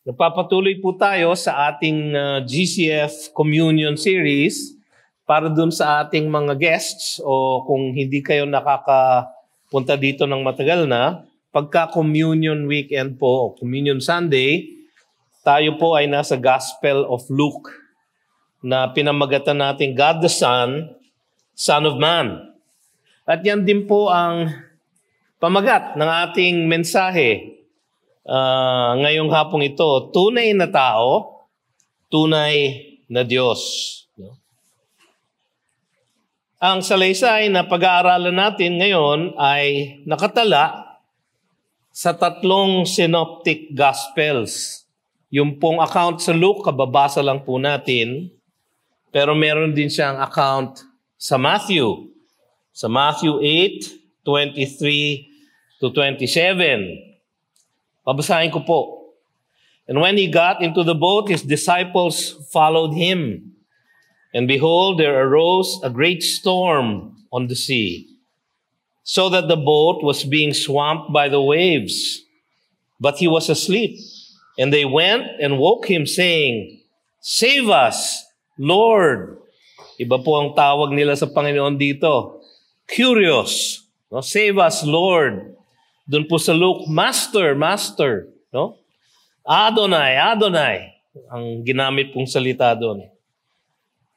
Napapatuloy po tayo sa ating GCF Communion Series para dun sa ating mga guests o kung hindi kayo nakakapunta dito ng matagal na, pagka Communion Weekend po o Communion Sunday, tayo po ay nasa Gospel of Luke na pinamagatan natin God the Son, Son of Man. At yan din po ang pamagat ng ating mensahe ngayong hapong ito, tunay na tao, tunay na Diyos. Ang salaysay na pag-aaralan natin ngayon ay nakatala sa tatlong synoptic gospels. Yung pong account sa Luke, kababasa lang po natin, pero meron din siyang account sa Matthew. Sa Matthew 8:23 to 27. Babasahin ko po. And when he got into the boat, his disciples followed him. And behold, there arose a great storm on the sea, so that the boat was being swamped by the waves. But he was asleep. And they went and woke him, saying, "Save us, Lord." Iba po ang tawag nila sa Panginoon dito. Curious. No? Save us, Lord. Doon po sa Luke, Master, Master. No? Adonai, Adonai. Ang ginamit pong salita doon.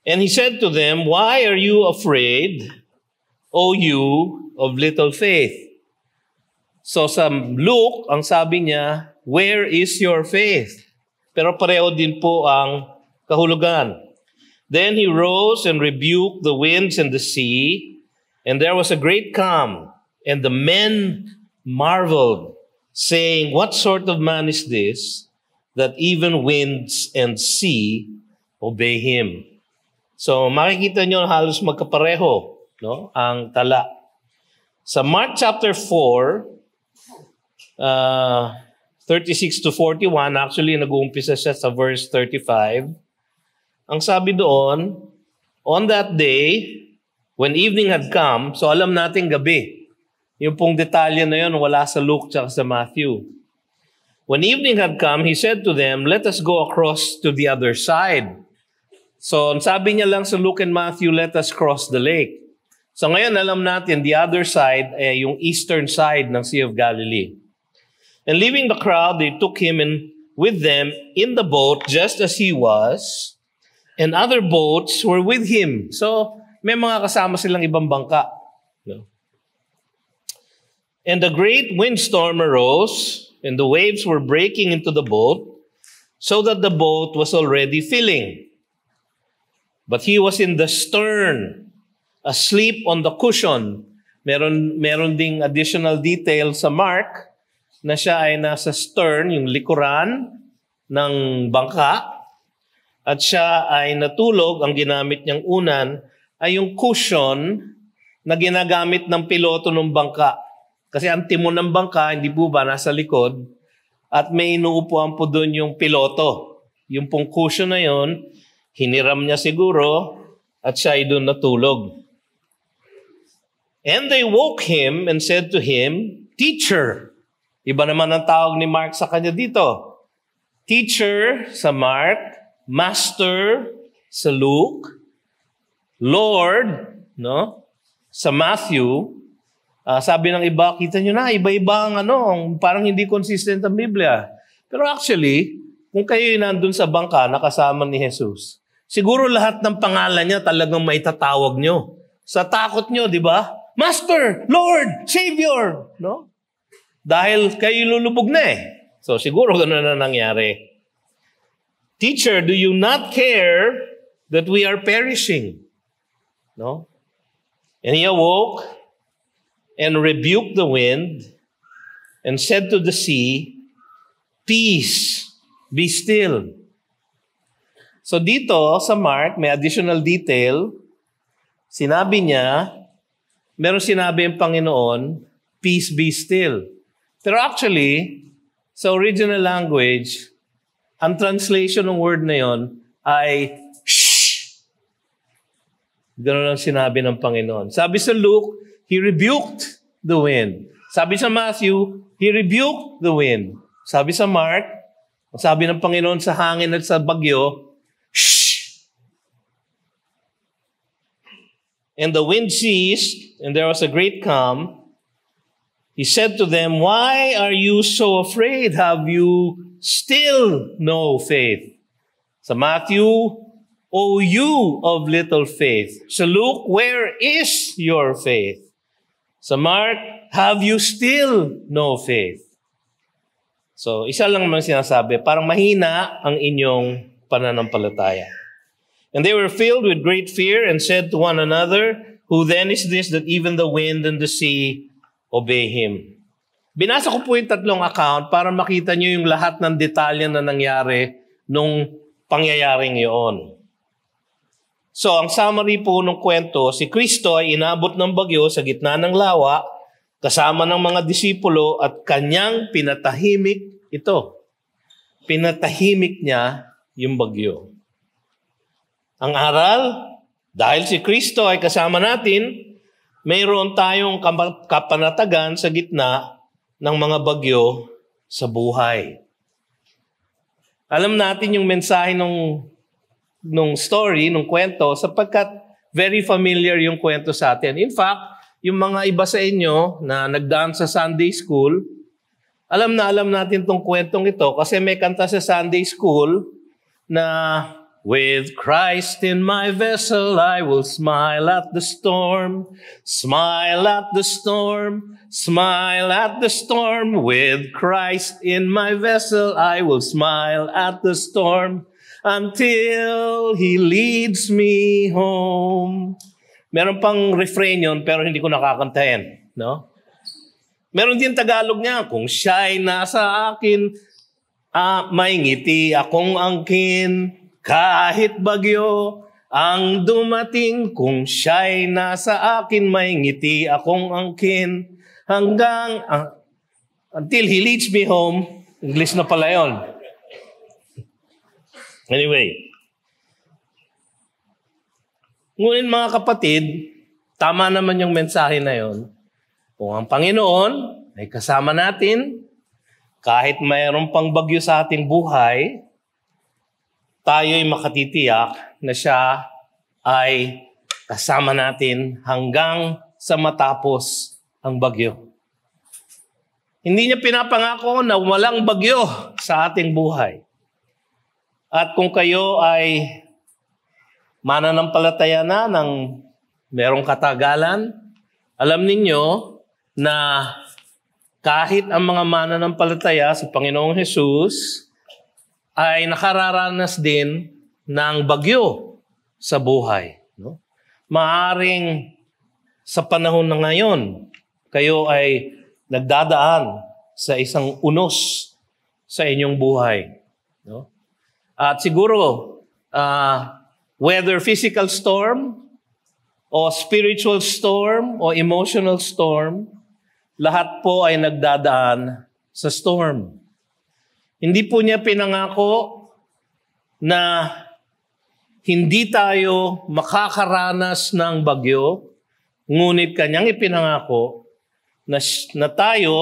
And he said to them, "Why are you afraid, O you of little faith?" So sa Luke, ang sabi niya, "Where is your faith?" Pero pareho din po ang kahulugan. Then he rose and rebuked the winds and the sea, and there was a great calm, and the men marveled, saying, "What sort of man is this, that even winds and sea obey him?" So makikita nyo halos magkapareho, no, ang tala. Sa Mark chapter 4, 36 to 41, actually nag-uumpisa siya sa verse 35. Ang sabi doon, on that day, when evening had come, so alam natin gabi. Yung pong detalye na yun, wala sa Luke at sa Matthew. When evening had come, he said to them, "Let us go across to the other side." So, sabi niya lang sa Luke and Matthew, let us cross the lake. So ngayon, alam natin, the other side ay yung eastern side ng Sea of Galilee. And leaving the crowd, they took him in with them in the boat just as he was, and other boats were with him. So, may mga kasama silang ibang bangka. No? And a great windstorm arose, and the waves were breaking into the boat, so that the boat was already filling. But he was in the stern, asleep on the cushion. Meron ding additional detail sa Mark na siya ay nasa stern, yung likuran ng bangka, at siya ay natulog. Ang ginamit niyang unan ay yung cushion na ginagamit ng piloto ng bangka. Kasi ang timon ng bangka, hindi po ba, nasa likod, at may inuupuan po doon yung piloto. Yung pong cushion na yun, hiniram niya siguro, at siya ay doon natulog. And they woke him and said to him, "Teacher." Iba naman ang tawag ni Mark sa kanya dito. Teacher sa Mark, Master sa Luke, Lord, no? Sa Matthew. Sabi ng iba, kita nyo na, iba-iba ang parang hindi consistent ang Biblia. Pero actually, kung kayo nandun sa bangka, nakasama ni Jesus, siguro lahat ng pangalan niya talagang maitatawag nyo. Sa takot nyo, di ba? Master, Lord, Savior. No? Dahil kayo lulubog na eh. So siguro gano'n na nangyari. Teacher, do you not care that we are perishing? No? And he awoke and rebuked the wind, and said to the sea, "Peace, be still." So dito sa Mark, may additional detail. Sinabi niya, meron sinabi ang Panginoon, "Peace, be still." Pero actually, sa original language, ang translation ng word na yon ay, "Shh." Ganoon ang sinabi ng Panginoon. Sabi sa Luke, He rebuked the wind. Sabi sa Matthew, He rebuked the wind. Sabi sa Mark, Sabi ng Panginoon sa hangin at sa bagyo, shh! And the wind ceased, and there was a great calm. He said to them, "Why are you so afraid? Have you still no faith?" Sa Matthew, "O you of little faith." Sa Luke, "Where is your faith?" Sa Mark, "Have you still no faith?" So, isa lang naman sinasabi, parang mahina ang inyong pananampalataya. And they were filled with great fear and said to one another, "Who then is this that even the wind and the sea obey him?" Binasa ko po yung tatlong account para makita nyo yung lahat ng detalye na nangyari nung pangyayaring iyon. So, ang summary po ng kwento, si Kristo ay inabot ng bagyo sa gitna ng lawa, kasama ng mga disipulo at kanyang pinatahimik ito. Pinatahimik niya yung bagyo. Ang aral, dahil si Kristo ay kasama natin, mayroon tayong kapanatagan sa gitna ng mga bagyo sa buhay. Alam natin yung mensahe nung story, nung kwento, sapagkat very familiar yung kwento sa atin. In fact, yung mga iba sa inyo na nagdaan sa Sunday school, alam natin tong kwentong ito kasi may kanta sa Sunday school na "With Christ in my vessel, I will smile at the storm. Smile at the storm, smile at the storm. With Christ in my vessel, I will smile at the storm until He leads me home." Meron pang refrain yun, pero hindi ko nakakantahin. No? Meron din Tagalog niya, "Kung siya'y nasa akin, may ngiti akong angkin. Kahit bagyo ang dumating, kung siya'y nasa akin, may ngiti akong angkin. Until He leads me home." English na pala yun. Anyway. Ngunit mga kapatid, tama naman yung mensahe na yun. Kung ang Panginoon ay kasama natin, kahit mayroon pang bagyo sa ating buhay, tayo'y makatitiyak na siya ay kasama natin hanggang sa matapos ang bagyo. Hindi niya pinapangako na walang bagyo sa ating buhay. At kung kayo ay mananampalataya na ng merong katagalan, alam ninyo na kahit ang mga mananampalataya sa Panginoong Hesus ay nakararanas din ng bagyo sa buhay. No? Maaring sa panahon na ngayon, kayo ay nagdadaan sa isang unos sa inyong buhay. No? At siguro, whether physical storm o spiritual storm o emotional storm, lahat po ay nagdadaan sa storm. Hindi po niya pinangako na hindi tayo makakaranas ng bagyo, ngunit kanyang ipinangako na tayo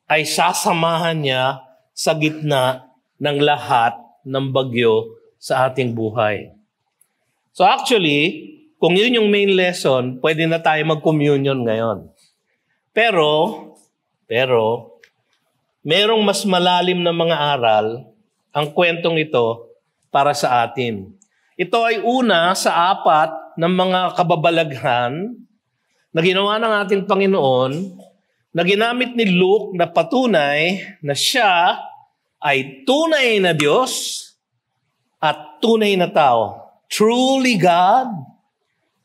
ay sasamahan niya sa gitna ng lahat ng bagyo sa ating buhay. So actually, kung yun yung main lesson, pwede na tayo mag-communion ngayon. Pero, merong mas malalim na mga aral ang kwentong ito para sa atin. Ito ay una sa 4 ng mga kababalaghan na ginawa ng ating Panginoon na ginamit ni Luke na patunay na siya ay tunay na Diyos at tunay na tao. Truly God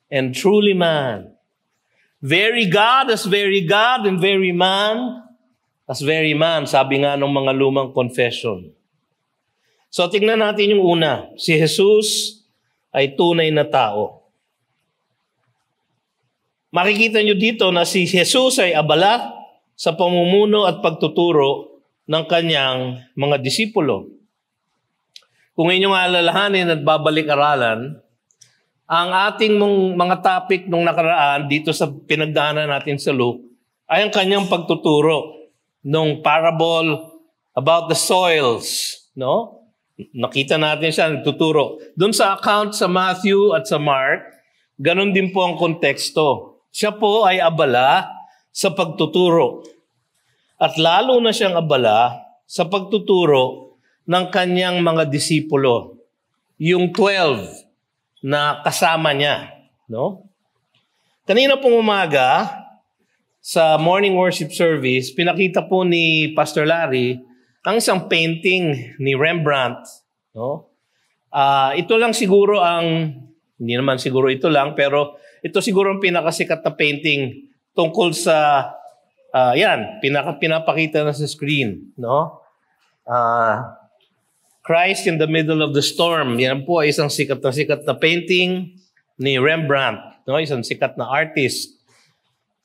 and truly man. Very God as very God and very man as very man, sabi nga ng mga lumang confession. So tingnan natin yung una. Si Jesus ay tunay na tao. Makikita nyo dito na si Jesus ay abala sa pamumuno at pagtuturo ng kanyang mga disipulo. Kung inyong alalahanin at babalik-aralan, ang ating mga topic nung nakaraan dito sa pinagdaanan natin sa Luke ay ang kanyang pagtuturo nung parable about the soils no? Nakita natin siya, nagtuturo. Doon sa account sa Matthew at sa Mark, ganun din po ang konteksto. Siya po ay abala sa pagtuturo. At lalo na siyang abala sa pagtuturo ng kanyang mga disipulo. Yung 12 na kasama niya, no? Kanina pong umaga, sa morning worship service, pinakita po ni Pastor Larry ang isang painting ni Rembrandt. No? Ito lang siguro hindi naman siguro ito lang, pero ito siguro ang pinakasikat na painting tungkol sa, pinapakita na sa screen. No? Christ in the Middle of the Storm. Yan po ay isang sikat na painting ni Rembrandt. No? Isang sikat na artist.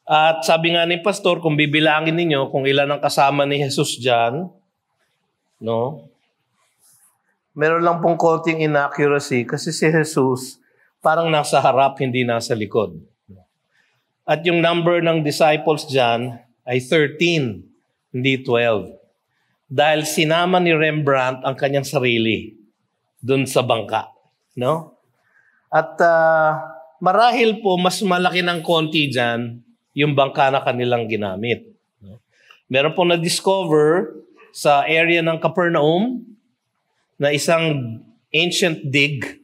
At sabi nga ni Pastor, kung bibilangin ninyo kung ilan ang kasama ni Jesus dyan, no? Meron lang pong konting inaccuracy kasi si Jesus parang nasa harap, hindi nasa likod. At yung number ng disciples dyan ay 13, hindi 12. Dahil sinama ni Rembrandt ang kanyang sarili dun sa bangka. No? At marahil po, mas malaki ng konti dyan yung bangka na kanilang ginamit. Meron pong na-discover sa area ng Capernaum na isang ancient dig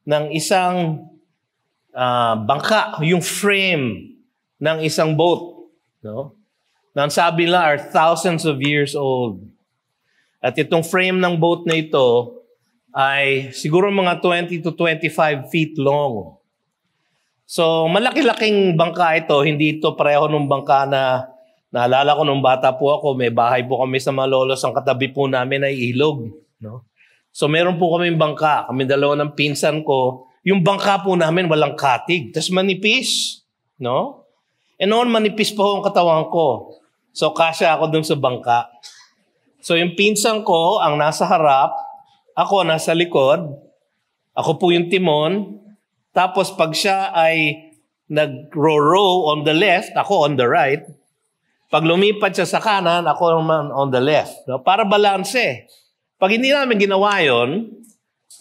ng isang bangka, yung frame ng isang boat. No? Na ang sabi nila are thousands of years old. At itong frame ng boat na ito ay siguro mga 20 to 25 feet long. So, malaki-laking bangka ito. Hindi ito pareho ng bangka na naalala ko nung bata po ako, may bahay po kami sa Malolos. Ang katabi po namin ay ilog. No? So, meron po kaming bangka. Kami dalawa ng pinsan ko. Yung bangka po namin walang katig. Tapos manipis. No? E noon, manipis pa ho ang katawan ko. So, kasya ako dun sa bangka. So, yung pinsan ko ang nasa harap. Ako nasa likod. Ako po yung timon. Tapos pag siya ay nag-row on the left, ako on the right. Pag lumipat siya sa kanan, ako naman on the left. No? Para balanse. Pag hindi namin ginawa yun,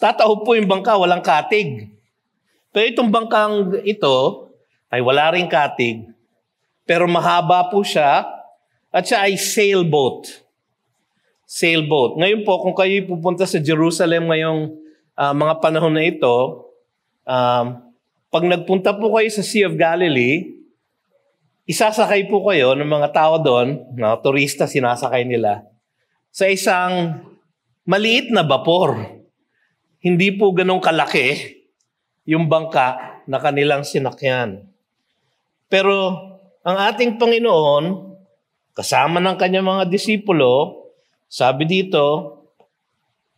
tataob po yung bangka, walang katig. Pero itong bangkang ito ay wala ring katig. Pero mahaba po siya at siya ay sailboat. Sailboat. Ngayon po, kung kayo pupunta sa Jerusalem ngayong mga panahon na ito, pag nagpunta po kayo sa Sea of Galilee, isasakay po kayo ng mga tao doon, mga turista sinasakay nila, sa isang maliit na bapor. Hindi po ganong kalaki yung bangka na kanilang sinakyan. Pero ang ating Panginoon, kasama ng kanyang mga disipulo, sabi dito,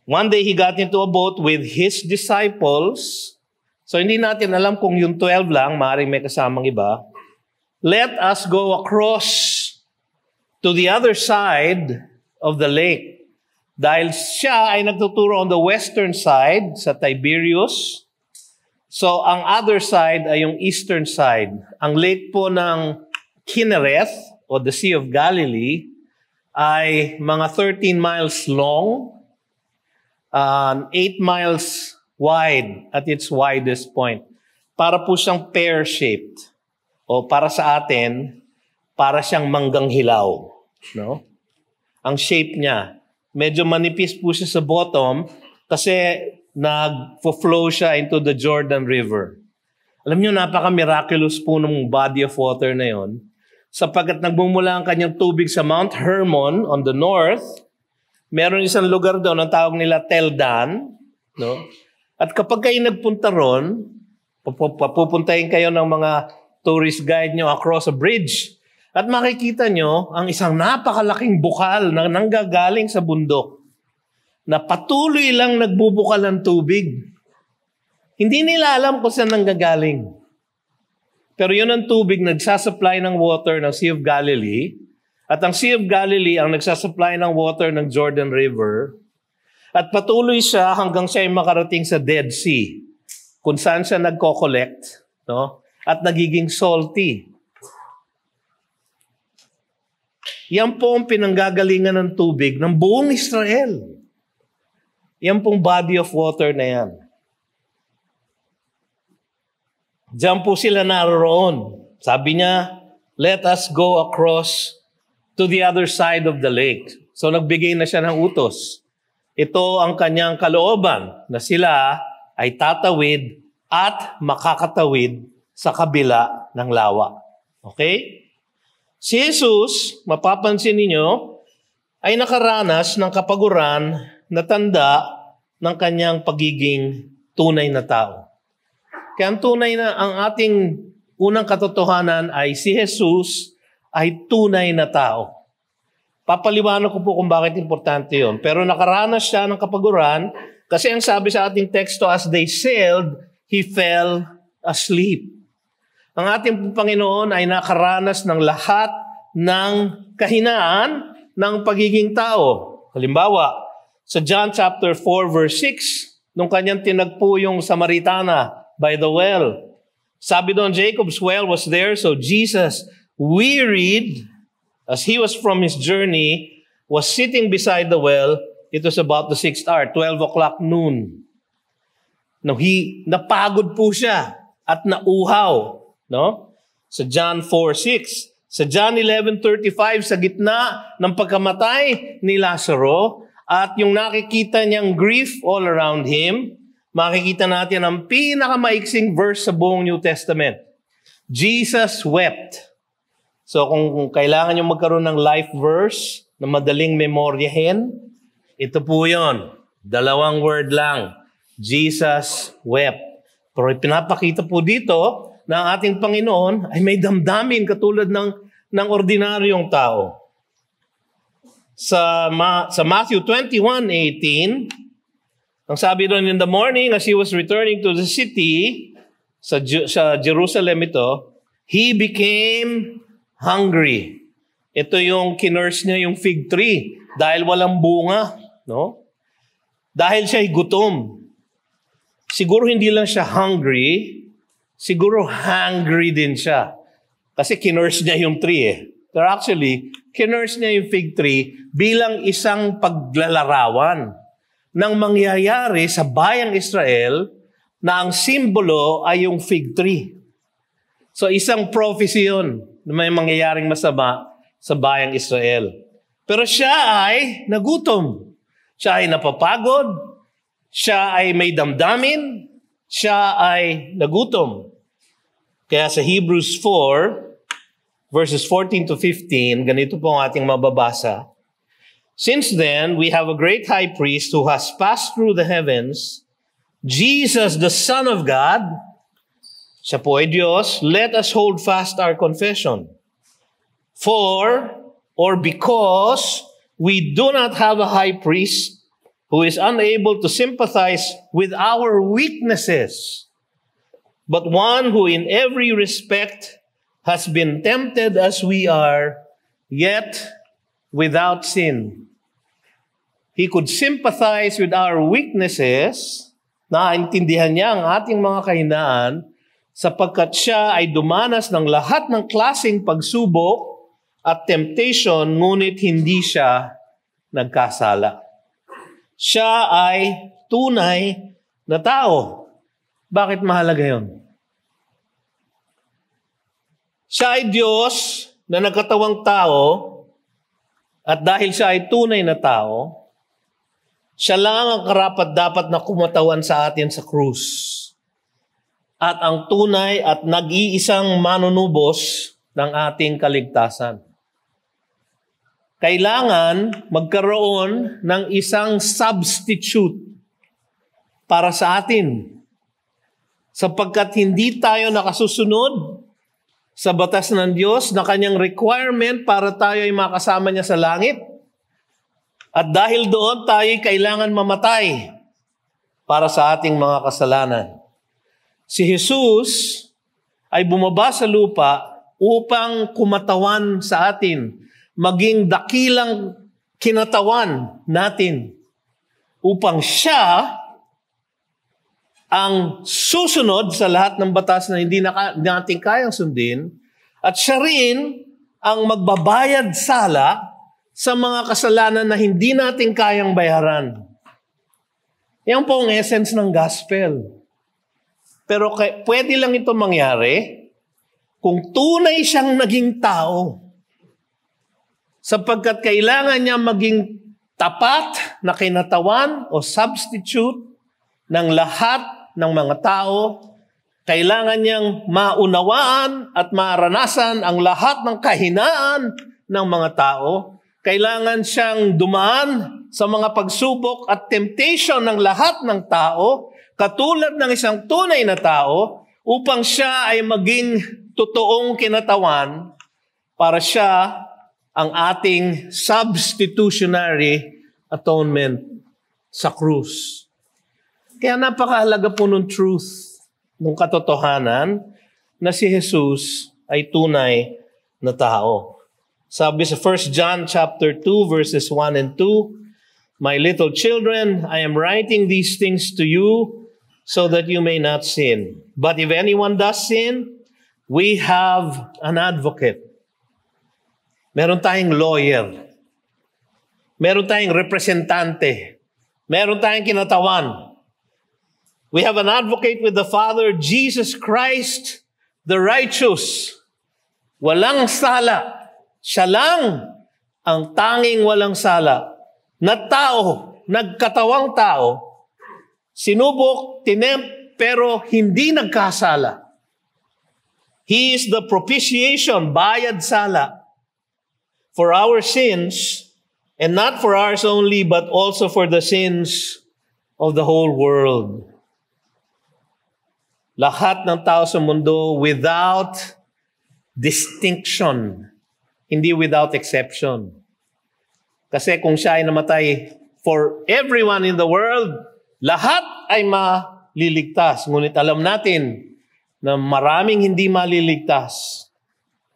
one day he got into a boat with his disciples. So hindi natin alam kung yung 12 lang, maaaring may kasamang iba. Let us go across to the other side of the lake. Dahil siya ay nagtuturo on the western side sa Tiberias. So ang other side ay yung eastern side. Ang lake po ng Kinnereth o the Sea of Galilee ay mga 13 miles long, 8 miles wide at its widest point. Para po siyang pear-shaped. O para sa atin, para siyang manggang hilaw. No? Ang shape niya. Medyo manipis po siya sa bottom kasi nag-flow siya into the Jordan River. Alam niyo, napaka-miraculous po ng body of water na yon. Sapagkat nagmumula ang kanyang tubig sa Mount Hermon on the north, meron isang lugar doon ang tawag nila Tel Dan. No? At kapag kayo nagpunta ron, papupuntahin kayo ng mga tourist guide nyo across a bridge. At makikita nyo ang isang napakalaking bukal na nanggagaling sa bundok na patuloy lang nagbubukal ng tubig. Hindi nila alam kung saan nanggagaling. Pero yun ang tubig nagsasupply ng water ng Sea of Galilee. At ang Sea of Galilee ang nagsasupply ng water ng Jordan River. At patuloy siya hanggang siya ay makarating sa Dead Sea, kung saan siya nagko-collect, no? At nagiging salty. Yan po ang pinanggagalingan ng tubig ng buong Israel. Yan pong body of water na yan. Diyan po sila naroon. Sabi niya, let us go across to the other side of the lake. So nagbigay na siya ng utos. Ito ang kanyang kalooban na sila ay tatawid at makakatawid sa kabila ng lawa. Okay? Si Jesus, mapapansin ninyo, ay nakaranas ng kapaguran na tanda ng kanyang pagiging tunay na tao. Kaya ang ating unang katotohanan ay si Jesus ay tunay na tao. Papaliwanag ko po kung bakit importante yun. Pero nakaranas siya ng kapaguran kasi ang sabi sa ating teksto, as they sailed, he fell asleep. Ang ating Panginoon ay nakaranas ng lahat ng kahinaan ng pagiging tao. Halimbawa, sa John chapter 4 verse 6, nung kanyang tinagpo yung Samaritana by the well. Sabi doon, Jacob's well was there, so Jesus, wearied, as he was from his journey, was sitting beside the well. It was about the 6th hour, 12 o'clock noon. No, napagod po siya at nauhaw. No? Sa John 4:6. Sa John 11:35, sa gitna ng pagkamatay ni Lazaro at yung nakikita niyang grief all around him, makikita natin ang pinakamaiksing verse sa buong New Testament. Jesus wept. So kung kailangan nyo magkaroon ng life verse na madaling memoryahin, ito po yun. 2 word lang. Jesus wept. Pero pinapakita po dito na ang ating Panginoon ay may damdamin katulad ng ordinaryong tao. Sa Matthew 21:18, ang sabi doon, in the morning as he was returning to the city, sa Jerusalem ito, he became hungry. Ito yung kinurse niya yung fig tree dahil walang bunga. No? Dahil siya ay gutom. Siguro hindi lang siya hungry, siguro hungry din siya. Kasi kinurse niya yung tree eh. Pero actually, kinurse niya yung fig tree bilang isang paglalarawan ng mangyayari sa bayang Israel na ang simbolo ay yung fig tree. So isang prophecy yun na may mangyayaring masama sa bayang Israel. Pero siya ay nagutom. Siya ay napapagod. Siya ay may damdamin. Siya ay nagutom. Kaya sa Hebrews 4, verses 14 to 15, ganito po ang ating mababasa. Since then, we have a great high priest who has passed through the heavens, Jesus, the Son of God. Siya po ay Diyos. Let us hold fast our confession. Because we do not have a high priest who is unable to sympathize with our weaknesses, but one who in every respect has been tempted as we are, yet without sin. He could sympathize with our weaknesses, naintindihan niya ang ating mga kahinaan, sapagkat siya ay dumanas ng lahat ng klaseng pagsubok at temptation, ngunit hindi siya nagkasala. Siya ay tunay na tao. Bakit mahalaga yun? Siya ay Diyos na nagkatawang tao at dahil siya ay tunay na tao, siya lang ang karapat-dapat na kumatawan sa atin sa krus. At ang tunay at nag-iisang manunubos ng ating kaligtasan. Kailangan magkaroon ng isang substitute para sa atin. Sapagkat hindi tayo nakasusunod sa batas ng Diyos na kanyang requirement para tayo ay makasama niya sa langit. At dahil doon tayo kailangan mamatay para sa ating mga kasalanan. Si Jesus ay bumaba sa lupa upang kumatawan sa atin, maging dakilang kinatawan natin, upang siya ang susunod sa lahat ng batas na hindi natin kayang sundin, at siya rin ang magbabayad sala sa mga kasalanan na hindi natin kayang bayaran. Yan po ang essence ng gospel. Pero pwede lang ito mangyari kung tunay siyang naging tao. Sapagkat kailangan niya maging tapat na kinatawan o substitute ng lahat ng mga tao. Kailangan niyang maunawaan at maranasan ang lahat ng kahinaan ng mga tao. Kailangan siyang dumaan sa mga pagsubok at temptation ng lahat ng tao, katulad ng isang tunay na tao, upang siya ay maging totoong kinatawan para siya ang ating substitutionary atonement sa krus. Kaya napakahalaga po ng truth, ng katotohanan na si Jesus ay tunay na tao. Sabi sa 1 John chapter 2 verses 1 and 2, "My little children, I am writing these things to you so that you may not sin. But if anyone does sin, we have an advocate." Meron tayong lawyer. Meron tayong representante. Meron tayong kinatawan. We have an advocate with the Father, Jesus Christ, the righteous. Walang sala. Siya lang ang tanging walang sala. Na tao, nagkatawang tao, sinubok, tinempt, pero hindi nagkasala. He is the propitiation, bayad sala, for our sins, and not for ours only, but also for the sins of the whole world. Lahat ng tao sa mundo without distinction, hindi without exception. Kasi kung siya ay namatay for everyone in the world, lahat ay maliligtas. Ngunit alam natin na maraming hindi maliligtas.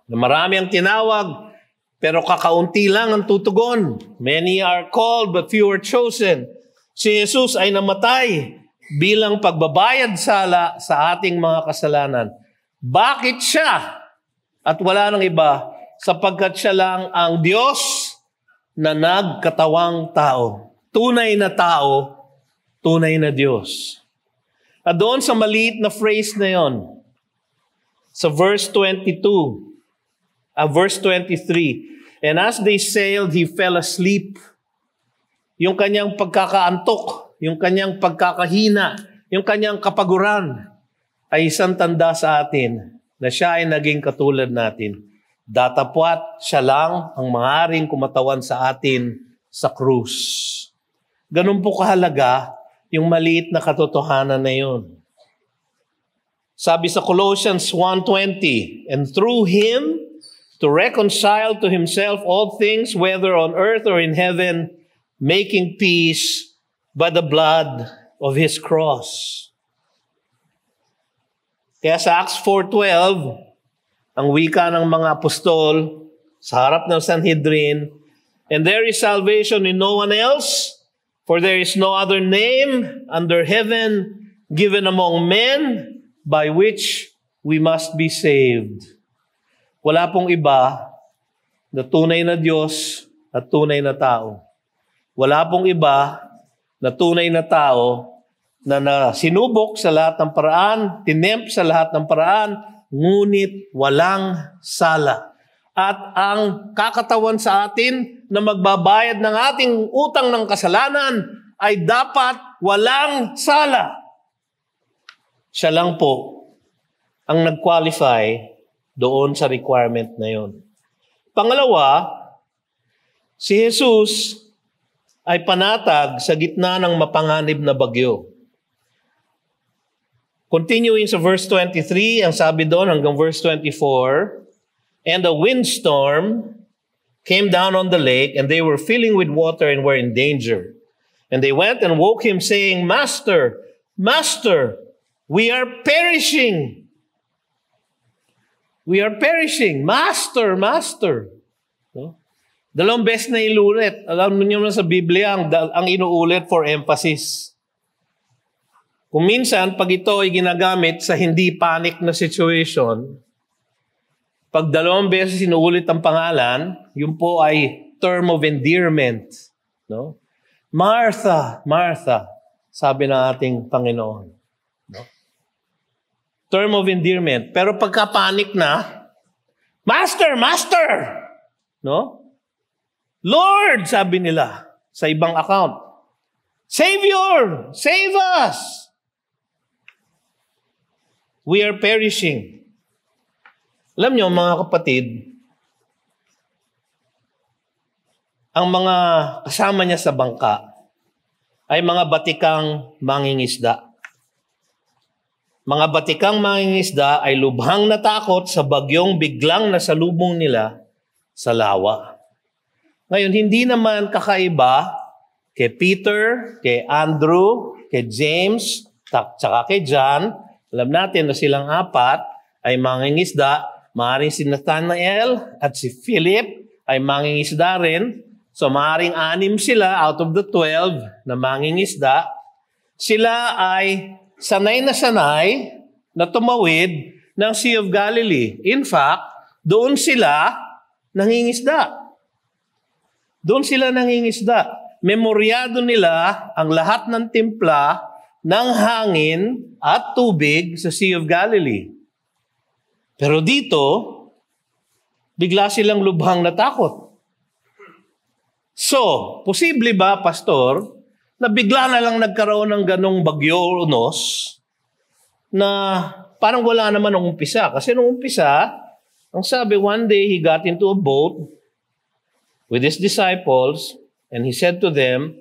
Na marami ang tinawag, pero kakaunti lang ang tutugon. Many are called, but few are chosen. Si Jesus ay namatay bilang pagbabayad sala sa ating mga kasalanan. Bakit siya? At wala nang iba, sapagkat siya lang ang Diyos na nagkatawang tao. Tunay na tao, tunay na Diyos. At doon sa maliit na phrase na yon, sa verse 22, verse 23, "And as they sailed, he fell asleep." Yung kanyang pagkakaantok, yung kanyang pagkakahina, yung kanyang kapaguran ay isang tanda sa atin na siya ay naging katulad natin. Datapwat siya lang ang maaaring kumatawan sa atin sa krus. Ganun po kahalaga yung maliit na katotohanan na yun. Sabi sa Colossians 1:20, "And through him to reconcile to himself all things, whether on earth or in heaven, making peace by the blood of his cross." Kaya sa Acts 4:12, ang wika ng mga apostol sa harap ng Sanhedrin, "And there is salvation in no one else, for there is no other name under heaven given among men by which we must be saved." Wala pong iba na tunay na Diyos at tunay na tao. Wala pong iba na tunay na tao na sinubok sa lahat ng paraan, tinempt sa lahat ng paraan, ngunit walang sala. At ang kakatawan sa atin na magbabayad ng ating utang ng kasalanan ay dapat walang sala. Siya lang po ang nag-qualify doon sa requirement na yon. Pangalawa, si Jesus ay panatag sa gitna ng mapanganib na bagyo. Continuing sa verse 23, ang sabi doon hanggang verse 24, "And a windstorm came down on the lake, and they were filling with water and were in danger. And they went and woke him, saying, 'Master, Master, we are perishing. We are perishing. Master, Master.'" No? Dalawang beses na inuulit. Alam niyo na sa Biblia, ang inuulit for emphasis. Kung minsan, pag ito ay ginagamit sa hindi panic na situation, pag dalawang beses inuulit ang pangalan, yun po ay term of endearment. No? "Martha, Martha, sabi ng ating Panginoon. No? Term of endearment. Pero pagka panic na, Master! Master! No? Lord! Sabi nila sa ibang account. Savior! Save us! We are perishing. Alam niyo, mga kapatid, ang mga kasama niya sa bangka ay mga batikang mangingisda. Mga batikang mangingisda ay lubhang natakot sa bagyong biglang nasalubong nila sa lawa. Ngayon, hindi naman kakaiba kay Peter, kay Andrew, kay James, tsaka kay John. Alam natin na silang apat ay mangingisda. Maaaring si Nathanael at si Philip ay mangingisda rin. So maaaring 6 sila out of the 12 na mangingisda. Sila ay sanay na tumawid ng Sea of Galilee. In fact, doon sila nangingisda. Doon sila nangingisda. Memoryado nila ang lahat ng timpla ng hangin at tubig sa Sea of Galilee. Pero dito, bigla silang lubhang natakot. So, posible ba, Pastor, na bigla na lang nagkaroon ng ganong bagyo unos na parang wala naman nung umpisa? Kasi nung umpisa, ang sabi, one day he got into a boat with his disciples and he said to them,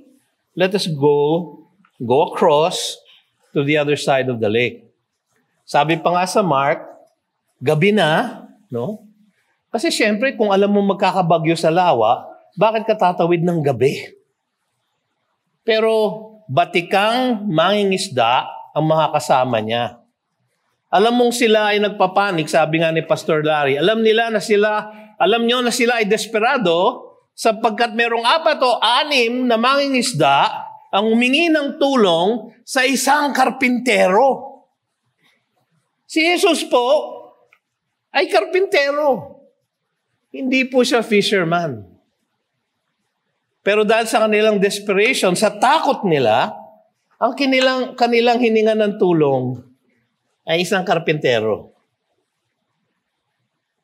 let us go across to the other side of the lake. Sabi pa nga sa Mark, gabi na, no? Kasi syempre, kung alam mo magkakabagyo sa lawa, bakit ka tatawid ng gabi? Pero batikang mangingisda ang mga kasama niya. Alam mong sila ay nagpapanik, sabi nga ni Pastor Larry. Alam nyo na sila ay desperado sapagkat merong 4 o 6 na mangingisda ang humingi ng tulong sa isang karpintero. Si Jesus po ay karpintero. Hindi po siya fisherman. Pero dahil sa kanilang desperation, sa takot nila, ang kanilang hininga ng tulong ay isang karpintero.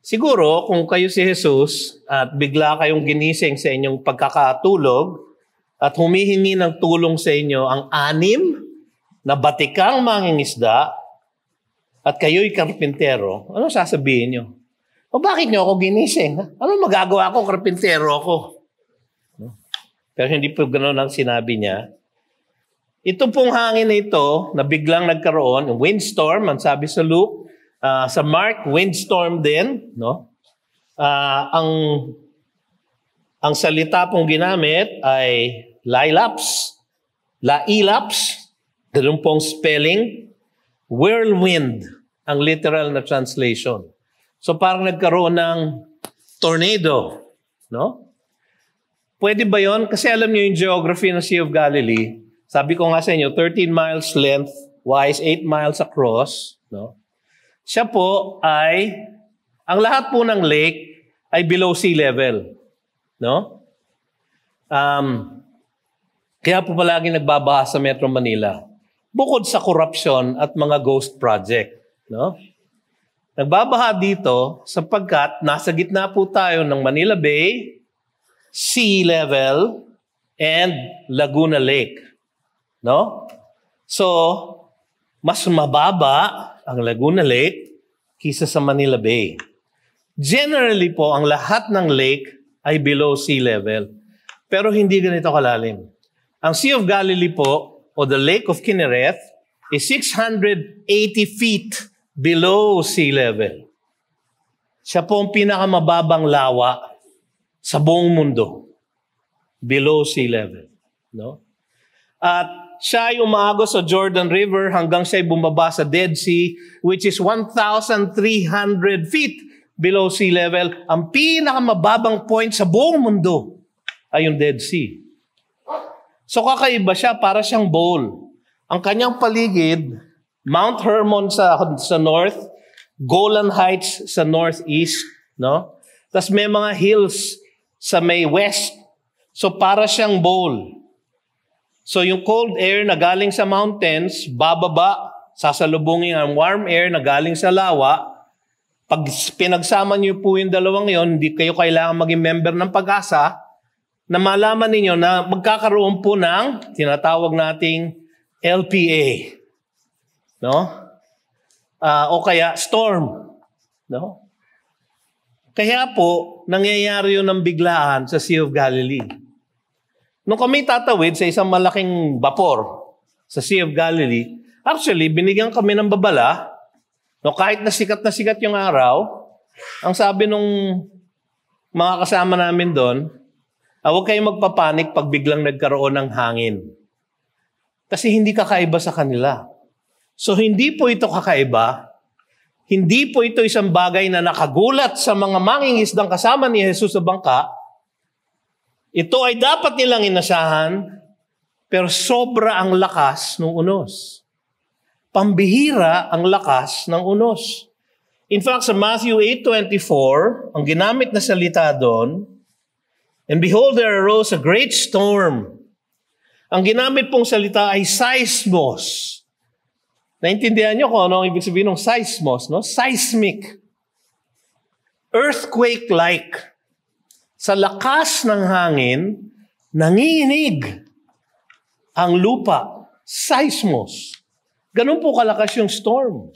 Siguro, kung kayo si Jesus at bigla kayong ginising sa inyong pagkakatulog at humihingi ng tulong sa inyo ang 6 na batikang mangingisda at kayo'y karpintero, ano sasabihin nyo? O bakit nyo ako ginising? Ano magagawa ko? Karpintero ako. Pero hindi po ganoon ang sinabi niya. Ito pong hangin na ito na biglang nagkaroon, windstorm, ang sabi sa Luke, sa Mark, windstorm din. No? Ang salita pong ginamit ay lailaps, ganun pong spelling, whirlwind, ang literal na translation. So parang nagkaroon ng tornado. No? Pwede ba yon? Kasi alam niyo yung geography ng Sea of Galilee. Sabi ko nga sa inyo, 13 miles lengthwise, 8 miles across. No? Siya po ay, ang lahat po ng lake ay below sea level. No? Kaya po palagi nagbabaha sa Metro Manila. Bukod sa corruption at mga ghost project. No? Nagbabaha dito sapagkat nasa gitna po tayo ng Manila Bay, sea level, and Laguna Lake. No? So, mas mababa ang Laguna Lake kisa sa Manila Bay. Generally po, ang lahat ng lake ay below sea level. Pero hindi ganito kalalim. Ang Sea of Galilee po, o the Lake of Kinneret, is 680 feet below sea level. Siya po ang pinakamababang lawa sa buong mundo, below sea level. No? At siya ay umaagos sa Jordan River hanggang siya ay bumaba sa Dead Sea, which is 1,300 feet below sea level. Ang pinakamababang point sa buong mundo ay yung Dead Sea. So kakaiba siya, para siyang bowl. Ang kanyang paligid, Mount Hermon sa north, Golan Heights sa northeast, no? Tapos may mga hills sa may west. So para siyang bowl. So yung cold air na galing sa mountains, bababa, sasalubungin ang warm air na galing sa lawa. Pag pinagsama niyo po yung dalawang yon, hindi kayo kailangan maging member ng Pag-asa, na malaman ninyo na magkakaroon po ng tinatawag nating LPA. No? O kaya storm. No? Kaya po, nangyayari yun ng biglaan sa Sea of Galilee. Nung kami tatawid sa isang malaking vapor sa Sea of Galilee, actually, binigyan kami ng babala. No, kahit na sikat yung araw, ang sabi nung mga kasama namin doon, huwag kayong magpapanik pag biglang nagkaroon ng hangin. Kasi hindi kakaiba sa kanila. So hindi po ito kakaiba. Hindi po ito isang bagay na nakagulat sa mga mangingisdang kasama ni Jesus sa bangka. Ito ay dapat nilang inasahan, pero sobra ang lakas ng unos. Pambihira ang lakas ng unos. In fact, sa Matthew 8:24, ang ginamit na salita doon, and behold, there arose a great storm. Ang ginamit pong salita ay seismos. Naintindihan niyo kung ano ang ibig sabihin ng seismos, no? Seismic. Earthquake-like. Sa lakas ng hangin, nanginginig ang lupa. Seismos. Ganun po kalakas yung storm.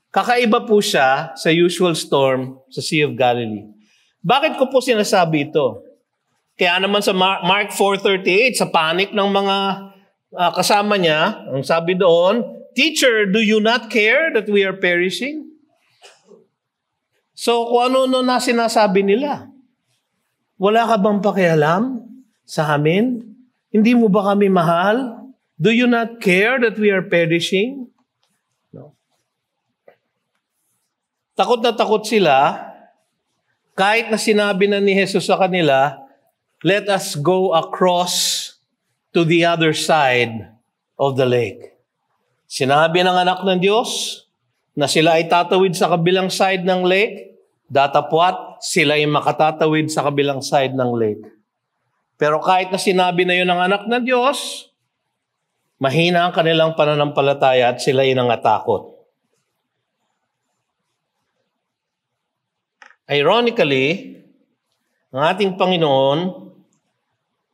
Kakaiba po siya sa usual storm sa Sea of Galilee. Bakit ko po sinasabi ito? Kaya naman sa Mark 4:38, sa panic ng mga kasama niya, ang sabi doon, "Teacher, do you not care that we are perishing?" So kung ano na sinasabi nila, wala ka bang pakialam sa amin? Hindi mo ba kami mahal? Do you not care that we are perishing? No. Takot na takot sila, kahit na sinabi na ni Jesus sa kanila, "Let us go across to the other side of the lake." Sinabi ng anak ng Diyos na sila ay tatawid sa kabilang side ng lake, datapwat sila ay makatatawid sa kabilang side ng lake. Pero kahit na sinabi na yun ng anak ng Diyos, mahina ang kanilang pananampalataya at sila ay nangatakot. Ironically, ang ating Panginoon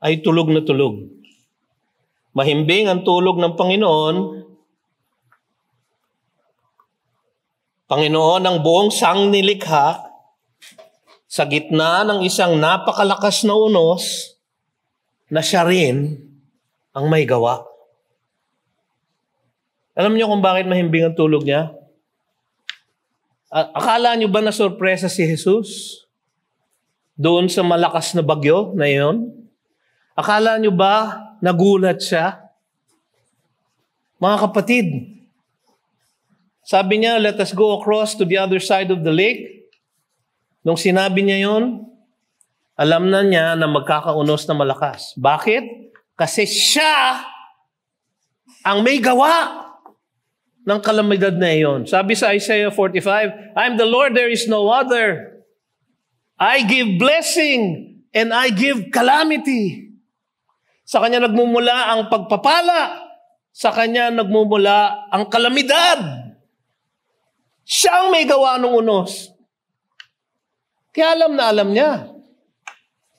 ay tulog na tulog. Mahimbing ang tulog ng Panginoon. Panginoon ng buong sangnilikha, sa gitna ng isang napakalakas na unos, na siya rin ang may gawa. Alam niyo kung bakit mahimbing ang tulog niya? Akala niyo ba na sorpresa si Jesus doon sa malakas na bagyo na iyon? Akala niyo ba nagulat siya? Mga kapatid, sabi niya, "Let us go across to the other side of the lake." Nung sinabi niya yon, alam na niya na magkakaunos na malakas. Bakit? Kasi siya ang may gawa ng kalamidad na iyon. Sabi sa Isaiah 45, "I'm the Lord, there is no other. I give blessing and I give calamity." Sa Kanya nagmumula ang pagpapala. Sa Kanya nagmumula ang kalamidad. Siya ang may gawa ng unos. Kaya alam niya.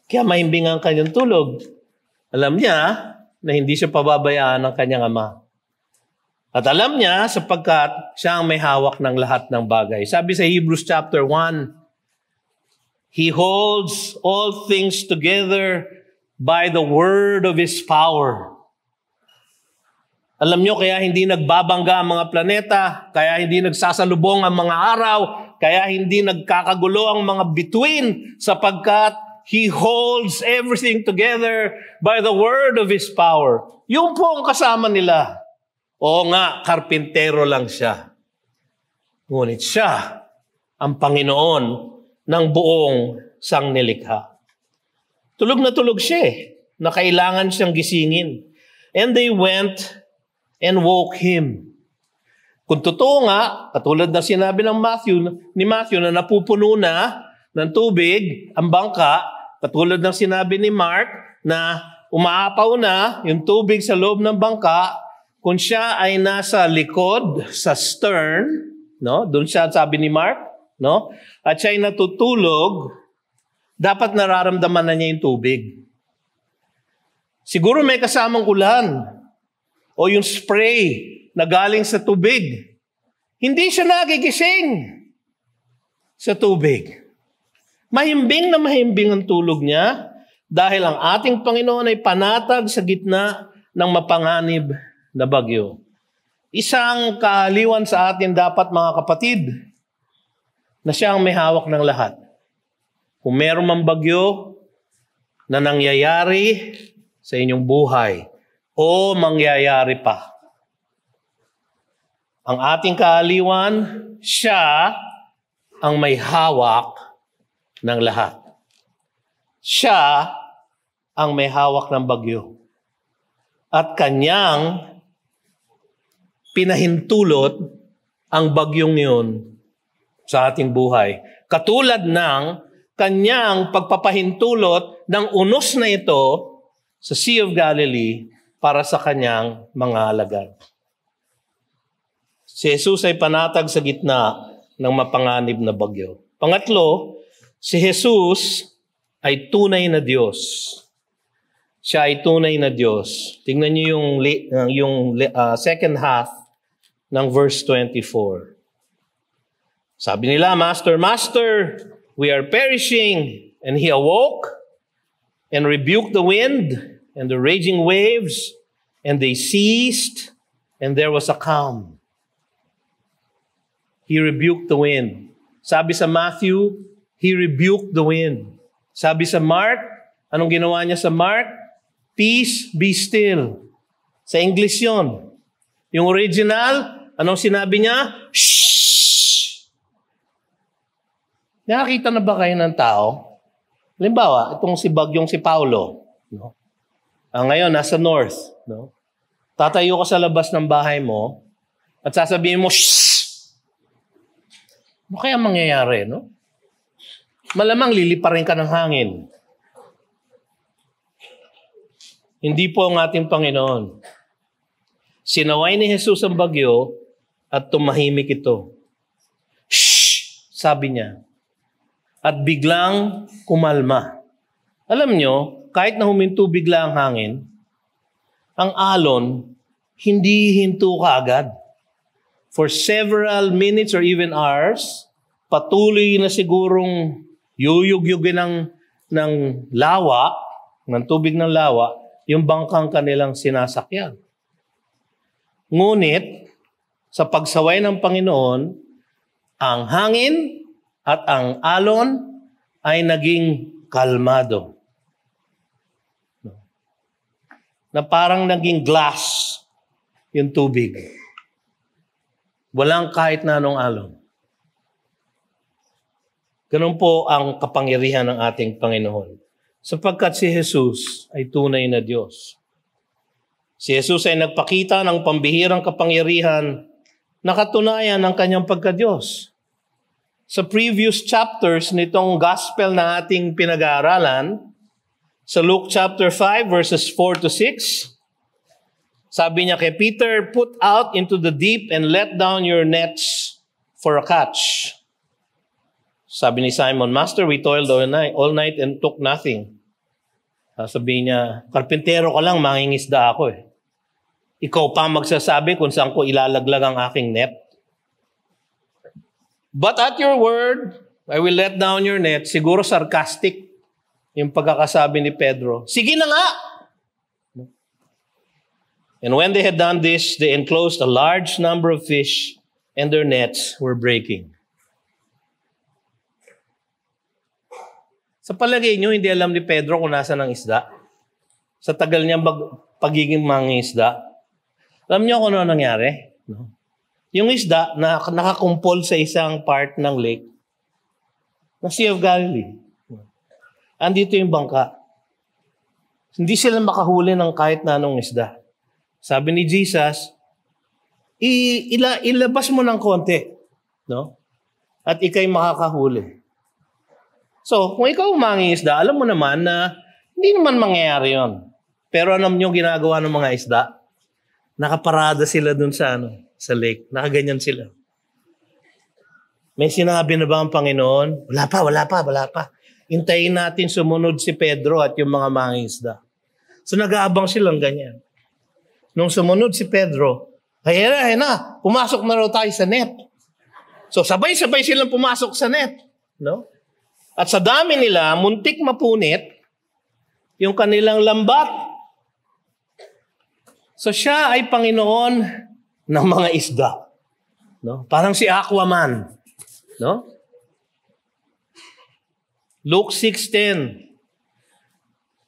Kaya mahimbing ang kanyang tulog. Alam niya na hindi siya pababayaan ng kanyang ama. At alam niya sapagkat siya ang may hawak ng lahat ng bagay. Sabi sa Hebrews chapter 1, "He holds all things together by the word of His power." Alam niyo, kaya hindi nagbabangga ang mga planeta, kaya hindi nagsasalubong ang mga araw, kaya hindi nagkakagulo ang mga bituin, sapagkat He holds everything together by the word of His power. Yung po ang kasama nila. Oo nga, karpintero lang siya. Ngunit siya ang Panginoon ng buong sangnilikha. Tulog na tulog siya na kailangan siyang gisingin. And they went and woke Him. Kung totoo nga, katulad na sinabi ni Matthew na napupuno na ng tubig ang bangka, katulad ng sinabi ni Mark na umaapaw na yung tubig sa loob ng bangka, kung siya ay nasa likod, sa stern, no? Doon siya, sabi ni Mark, no? At siya ay natutulog, dapat nararamdaman na niya yung tubig. Siguro may kasamang ulan o yung spray na galing sa tubig. Hindi siya nagigising sa tubig. Mahimbing na mahimbing ang tulog niya dahil ang ating Panginoon ay panatag sa gitna ng mapanganib na bagyo. Isang kahaliwan sa atin dapat, mga kapatid, na siya ang may hawak ng lahat. Kung meron mang bagyo na nangyayari sa inyong buhay o mangyayari pa, ang ating kahaliwan, siya ang may hawak ng lahat. Siya ang may hawak ng bagyo. At kanyang pinahintulot ang bagyong yun sa ating buhay. Katulad ng kanyang pagpapahintulot ng unos na ito sa Sea of Galilee para sa kanyang mga alagad. Si Jesus ay panatag sa gitna ng mapanganib na bagyo. Pangatlo, si Jesus ay tunay na Diyos. Siya ay tunay na Diyos. Tingnan niyo yung second half ng verse 24. Sabi nila, Master, Master, we are perishing. And he awoke and rebuked the wind and the raging waves, and they ceased, and there was a calm. He rebuked the wind. Sabi sa Matthew, he rebuked the wind. Sabi sa Mark, anong ginawa niya sa Mark? Peace, be still. Sa English yun. Yung original, anong sinabi niya? Shh! Nakakita na ba kayo ng tao? Halimbawa, itong bagyong si Paulo. No? Ngayon, nasa north. No? Tatayo ka sa labas ng bahay mo at sasabihin mo, shh! Ano kaya mangyayari, no? Malamang liliparin ka ng hangin. Hindi po ang ating Panginoon. Sinaway ni Jesus ang bagyo at tumahimik ito. Shh! Sabi niya. At biglang kumalma. Alam nyo, kahit na huminto bigla ang hangin, ang alon, hindi hinto kaagad. For several minutes or even hours, patuloy na sigurong yuyug-yugin ng lawa, ng tubig ng lawa, yung bangkang kanilang sinasakyan. Ngunit, sa pagsaway ng Panginoon, ang hangin at ang alon ay naging kalmado. Na parang naging glass yung tubig. Walang kahit na anong alon. Ganun po ang kapangyarihan ng ating Panginoon. Sapagkat si Jesus ay tunay na Diyos. Si Jesus ay nagpakita ng pambihirang kapangyarihan na katunayan ng kanyang pagka-Diyos. Sa previous chapters nitong gospel na ating pinag-aaralan, sa Luke chapter 5 verses 4 to 6, sabi niya kay Peter, put out into the deep and let down your nets for a catch. Sabi ni Simon, Master, we toiled all night and took nothing. Sabi niya, karpintero ka lang, mangingisda ako eh. Ikaw pa magsasabi kung saan ko ilalaglag ang aking net. But at your word, I will let down your net. Siguro sarcastic yung pagkakasabi ni Pedro. Sige na nga! And when they had done this, they enclosed a large number of fish, and their nets were breaking. Sa palagay nyo, hindi alam ni Pedro kung nasa ng isda. Sa tagal niyang pagiging mangingisda. Alam niyo kung ano nangyari? No? Yung isda na nakakumpol sa isang part ng lake, ng Sea of Galilee. Andito yung bangka. Hindi sila makahuli ng kahit na anong isda. Sabi ni Jesus, ilabas mo ng konti, no? At ikay makakahuli. So, kung ikaw mangingisda, alam mo naman na hindi naman mangyayari yon. Pero alam nyo ginagawa ng mga isda? Nakaparada sila dun sa lake. Nakaganyan sila. May sinabi na ba ang Panginoon? Wala pa. Hintayin natin sumunod si Pedro at yung mga mangingisda. So nag-aabang silang ganyan. Nung sumunod si Pedro, ayun na, pumasok na raw tayo sa net. So sabay-sabay silang pumasok sa net. No? At sa dami nila, muntik mapunit yung kanilang lambat. So siya ay Panginoon ng mga isda. No? Parang si Aquaman. No? Luke 6:10.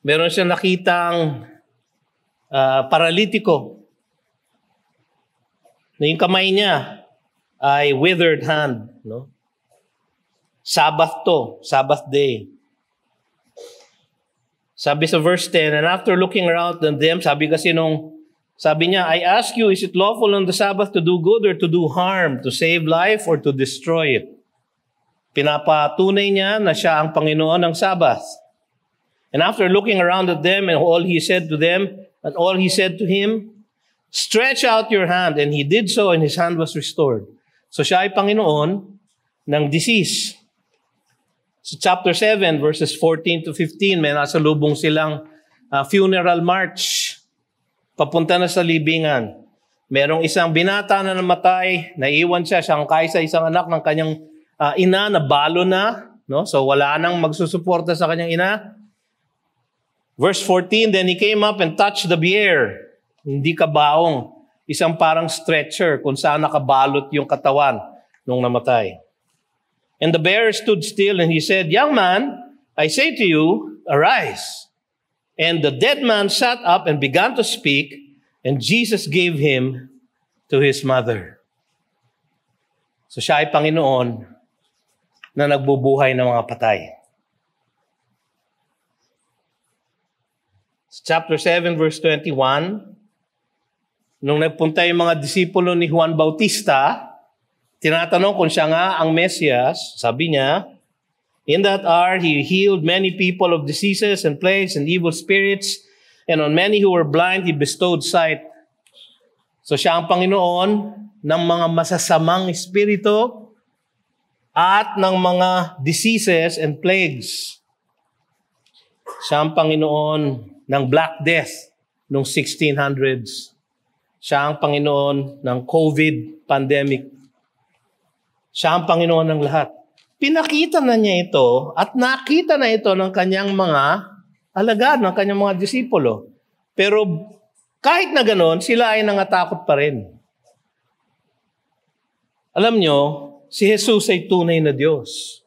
Meron siya nakitang paralitiko. Na yung kamay niya ay withered hand. No? Sabbath day. Sabi sa verse 10, and after looking around on them, sabi niya, I ask you, is it lawful on the Sabbath to do good or to do harm, to save life or to destroy it? Pinapatunay niya na siya ang Panginoon ng Sabbath. And after looking around at them and all he said to them, and all he said to him, stretch out your hand. And he did so and his hand was restored. So siya ay Panginoon ng disease. So chapter 7, verses 14 to 15, may nasa lubong silang funeral march. Papunta na sa libingan. Merong isang binata na namatay, naiwan siya, siyang sa isang anak ng kanyang ina na balo na, no? So wala nang magsusuporta sa kanyang ina. Verse 14, then he came up and touched the bier. Hindi kabaong, isang parang stretcher kung saan nakabalot yung katawan nung namatay. And the bear stood still and he said, young man, I say to you, arise. And the dead man sat up and began to speak, and Jesus gave him to his mother. So siya ay Panginoon na nagbubuhay ng mga patay. Chapter 7, verse 21, nung nagpunta yung mga disipulo ni Juan Bautista, tinatanong kung siya nga ang Mesias, sabi niya, in that hour, he healed many people of diseases and plagues and evil spirits, and on many who were blind, he bestowed sight. So siya ang Panginoon ng mga masasamang espiritu at ng mga diseases and plagues. Siya ang Panginoon ng Black Death noong 1600s. Siya ang Panginoon ng COVID pandemic. Siya ang Panginoon ng lahat. Pinakita na niya ito at nakita na ito ng kanyang mga alagad, ng kanyang mga disipulo. Pero kahit na ganoon, sila ay nangatakot pa rin. Alam nyo, si Jesus ay tunay na Diyos.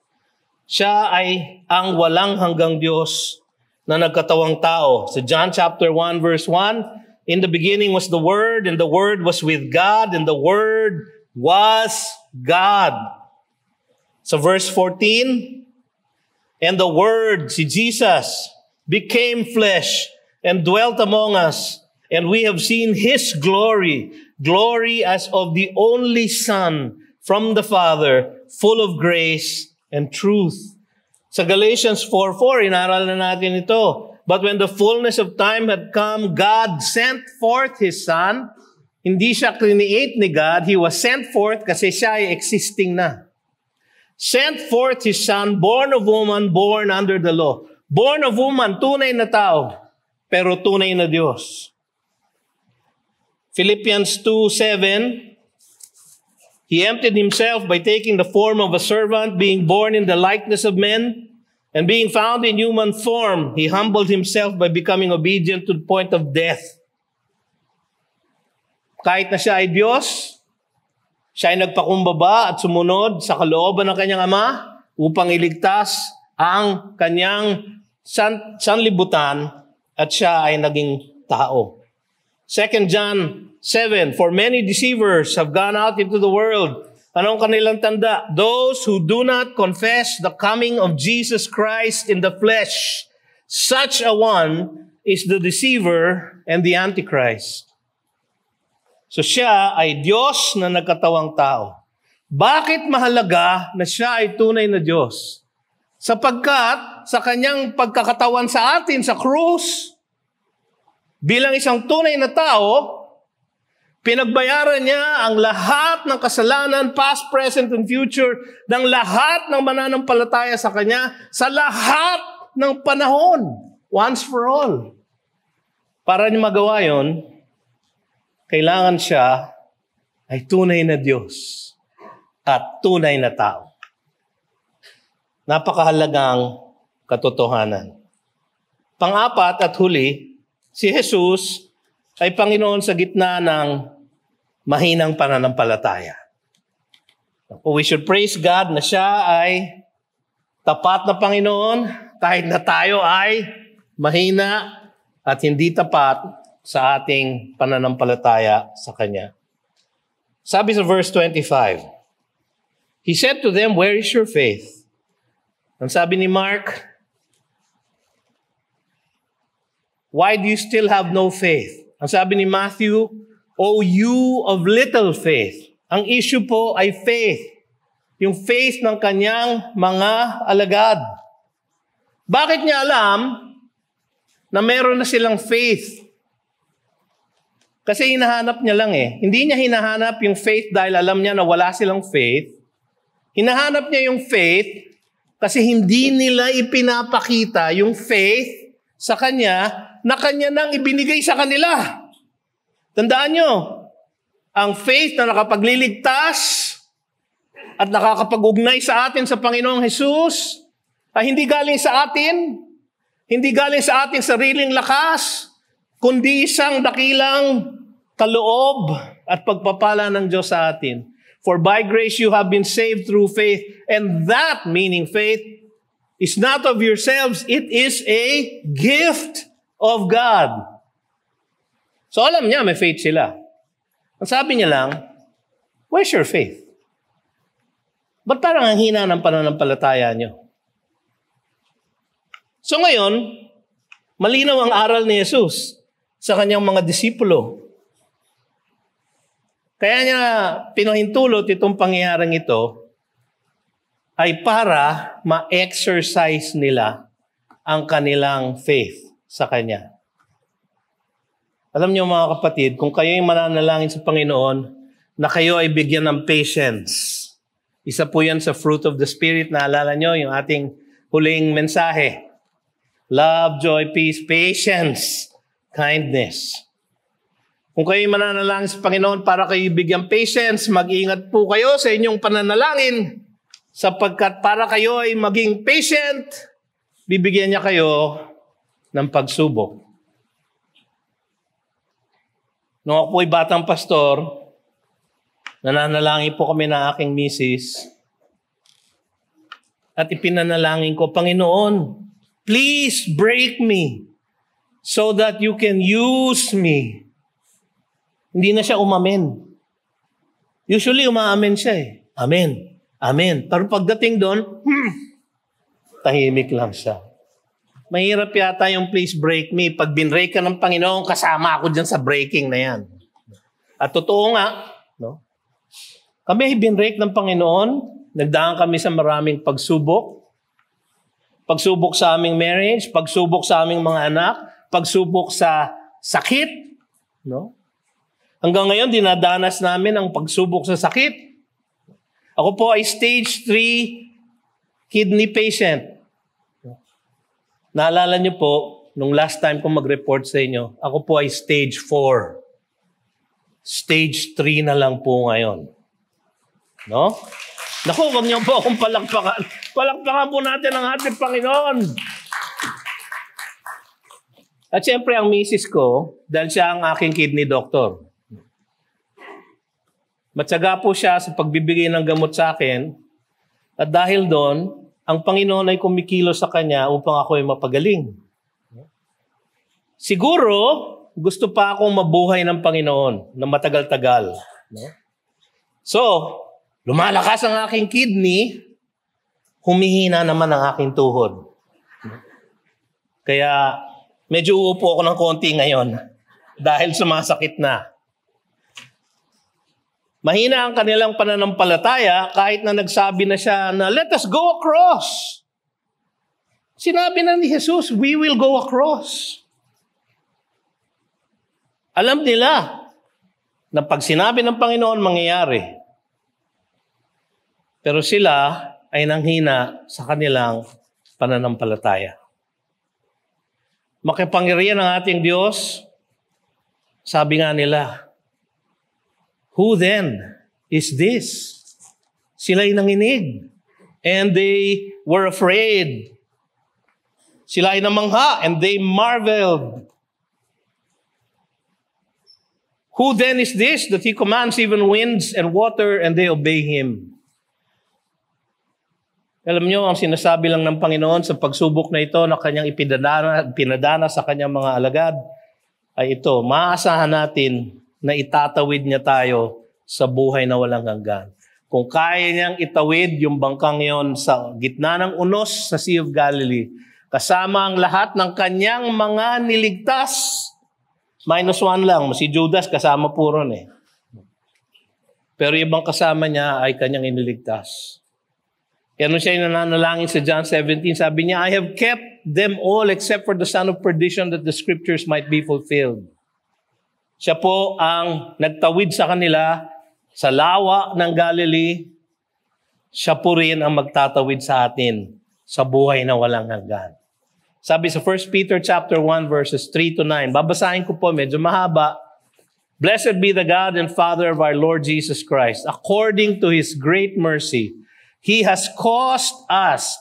Siya ay ang walang hanggang Diyos na nagkatawang tao. Sa John chapter 1 verse 1, in the beginning was the Word, and the Word was with God, and the Word was God. So verse 14, and the Word, si Jesus, became flesh and dwelt among us, and we have seen His glory, glory as of the only Son from the Father, full of grace and truth. Sa Galatians 4:4, inaral na natin ito. But when the fullness of time had come, God sent forth His Son. Hindi siya create ni God. He was sent forth kasi siya ay existing na. Sent forth His Son, born of woman, born under the law. Born of woman, tunay na tao, pero tunay na Diyos. Philippians 2:7, He emptied Himself by taking the form of a servant, being born in the likeness of men, and being found in human form, He humbled Himself by becoming obedient to the point of death. Kahit na siya ay Diyos, siya ay nagpakumbaba at sumunod sa kalooban ng kanyang Ama upang iligtas ang kanyang sanlibutan at siya ay naging tao. 2 John 7, for many deceivers have gone out into the world. Anong kanilang tanda? Those who do not confess the coming of Jesus Christ in the flesh. Such a one is the deceiver and the Antichrist. So siya ay Diyos na nagkatawang tao. Bakit mahalaga na siya ay tunay na Diyos? Sapagkat sa kanyang pagkakatawan sa atin sa krus, Bilang isang tunay na tao, pinagbayaran niya ang lahat ng kasalanan, past, present, and future, ng lahat ng mananampalataya sa Kanya, sa lahat ng panahon, once for all. Para niya magawa yon, kailangan siya ay tunay na Diyos at tunay na tao. Napakahalagang katotohanan. Pang-apat at huli, si Jesus ay Panginoon sa gitna ng mahinang pananampalataya. We should praise God na siya ay tapat na Panginoon kahit na tayo ay mahina at hindi tapat sa ating pananampalataya sa Kanya. Sabi sa verse 25, He said to them, "Where is your faith?" Ang sabi ni Mark, "Why do you still have no faith?" Ang sabi ni Matthew, "O you of little faith." Ang issue po ay faith. Yung faith ng kanyang mga alagad. Bakit niya alam na meron na silang faith? Kasi hinahanap niya lang eh. Hindi niya hinahanap yung faith dahil alam niya na wala silang faith. Hinahanap niya yung faith kasi hindi nila ipinapakita yung faith sa kanya na kanya nang ibinigay sa kanila. Tandaan nyo, ang faith na nakapagliligtas at nakakapag-ugnay sa atin sa Panginoong Hesus ay hindi galing sa atin, hindi galing sa ating sariling lakas, kundi isang dakilang kaloob at pagpapala ng Diyos sa atin. For by grace you have been saved through faith, and that, meaning faith, is not of yourselves, it is a gift of God. So alam niya, may faith sila. Ang sabi niya lang, where's your faith? Ba't parang ang hina ng pananampalataya niyo? So ngayon, malinaw ang aral ni Jesus sa kanyang mga disipulo. Kaya niya pinahintulot itong pangyayaring ito ay para ma-exercise nila ang kanilang faith sa Kanya. Alam niyo mga kapatid, kung kayo ay mananalangin sa Panginoon, na kayo ay bigyan ng patience. Isa po yan sa fruit of the Spirit. Naalala niyo yung ating huling mensahe. Love, joy, peace, patience, kindness. Kung kayo mananalangin sa Panginoon para kayo bigyan patience, mag-ingat po kayo sa inyong pananalangin sapagkat para kayo ay maging patient, bibigyan niya kayo ng pagsubok. Nung ako po'y batang pastor, nananalangin po kami ng aking misis at ipinanalangin ko, Panginoon, please break me so that you can use me. Hindi na siya umamen. Usually, umaamen siya eh. Amen. Amen. Pero pagdating doon, tahimik lang siya. Mahirap yata yung please break me. Pag binrake ka ng Panginoon, kasama ako dyan sa breaking na yan. At totoo nga, no? Kami ay binrake ng Panginoon. Nagdaan kami sa maraming pagsubok. Pagsubok sa aming marriage, pagsubok sa aming mga anak, pagsubok sa sakit, no? Hanggang ngayon, dinadanas namin ang pagsubok sa sakit. Ako po ay stage 3 kidney patient. Naalala niyo po, nung last time ko mag-report sa inyo, ako po ay stage 4. Stage 3 na lang po ngayon. No? Naku, huwag niyo po akong palakpakan. Palakpakan po natin ang ating Panginoon. At siyempre, ang misis ko, dahil siya ang aking kidney doctor. Matyaga po siya sa pagbibigay ng gamot sa akin. At dahil doon, ang Panginoon ay kumikilos sa kanya upang ako ay mapagaling. Siguro, gusto pa akong mabuhay ng Panginoon na matagal-tagal. So, lumalakas ang aking kidney, humihina naman ang aking tuhod. Kaya, medyo uupo ako ng konti ngayon dahil sumasakit na. Mahina ang kanilang pananampalataya kahit na nagsabi na siya na, let us go across. Sinabi na ni Jesus, we will go across. Alam nila na pag sinabi ng Panginoon, mangyayari. Pero sila ay nanghina sa kanilang pananampalataya. Makapangyarihan ang ating Diyos, sabi nga nila, who then is this? Sila'y nanginig, and they were afraid. Sila ay namangha, and they marveled. Who then is this that He commands even winds and water, and they obey Him? Alam niyo, ang sinasabi lang ng Panginoon sa pagsubok na ito na Kanyang pinadana sa Kanyang mga alagad, ay ito, maaasahan natin na itatawid niya tayo sa buhay na walang hanggan. Kung kaya niyang itawid yung bangkang yon sa gitna ng unos sa Sea of Galilee, kasama ang lahat ng Kanyang mga niligtas, -1 lang, si Judas kasama po ron eh. Pero ibang kasama niya ay Kanyang iniligtas. Kaya nung siya nananalangin sa John 17, sabi niya, I have kept them all except for the son of perdition that the scriptures might be fulfilled. Siya po ang nagtawid sa kanila sa lawa ng Galilee. Siya po rin ang magtatawid sa atin sa buhay na walang hanggan. Sabi sa 1 Peter chapter 1 verses 3 to 9. Babasahin ko po, medyo mahaba. Blessed be the God and Father of our Lord Jesus Christ. According to His great mercy, He has caused us,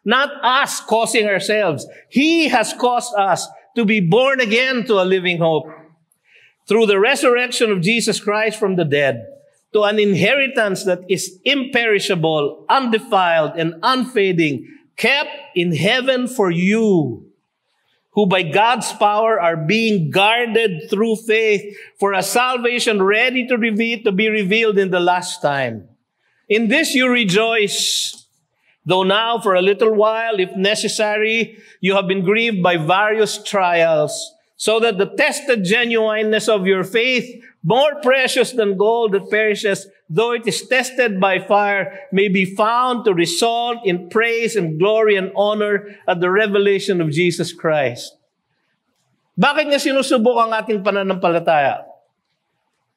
not us causing ourselves. He has caused us to be born again to a living hope through the resurrection of Jesus Christ from the dead, to an inheritance that is imperishable, undefiled, and unfading, kept in heaven for you, who by God's power are being guarded through faith for a salvation ready to be revealed in the last time. In this you rejoice, though now for a little while, if necessary, you have been grieved by various trials, so that the tested genuineness of your faith, more precious than gold that perishes, though it is tested by fire, may be found to result in praise and glory and honor at the revelation of Jesus Christ. Bakit niya sinusubok ang ating pananampalataya?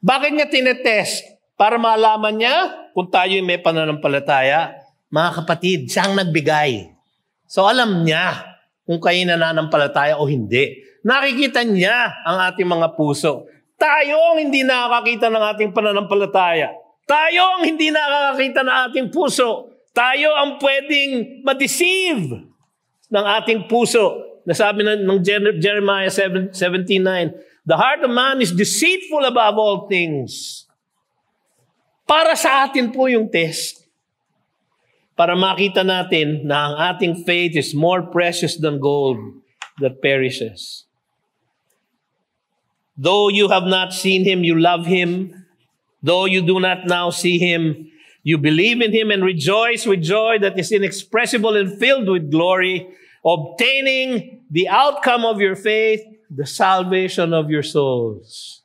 Bakit niya tinetest? Para malaman niya kung tayo may pananampalataya. Mga kapatid, siya ang nagbigay. So alam niya kung kayo nananampalataya o hindi. Nakikita niya ang ating mga puso. Tayo ang hindi nakakakita ng ating pananampalataya. Tayo ang hindi nakakakita ng ating puso. Tayo ang pwedeng ma-deceive ng ating puso. Nasabi ng Jeremiah 17:9, the heart of man is deceitful above all things. Para sa atin po yung test. Para makita natin na ang ating faith is more precious than gold that perishes. Though you have not seen Him, you love Him. Though you do not now see Him, you believe in Him and rejoice with joy that is inexpressible and filled with glory, obtaining the outcome of your faith, the salvation of your souls.